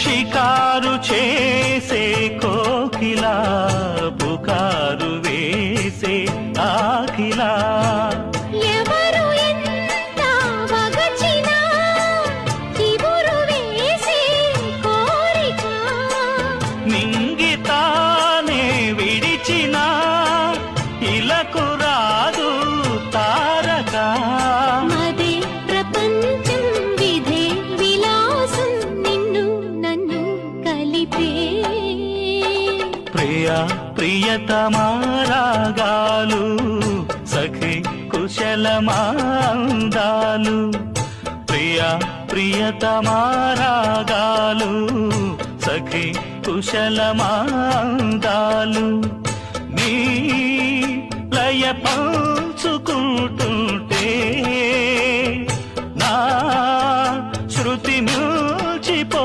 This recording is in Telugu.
షికారు చేసే కోకిలా పుకారు వేసే ఆకిలా ఎవరు ఎంత వగచినా చిగురు వేసే కోరిక నింగితానే విడిచిన ఇలకు రాదు తారక మదే ప్రపంచం విధే విలాసం నిన్ను నన్ను కలిపే ప్రియా ప్రియతమారాగాలు సఖి కుశలమాందాలు ప్రియా ప్రియతమారాగాలు సఖి కుశలమాందాలు నీ లయ పంచుకుంటుంటే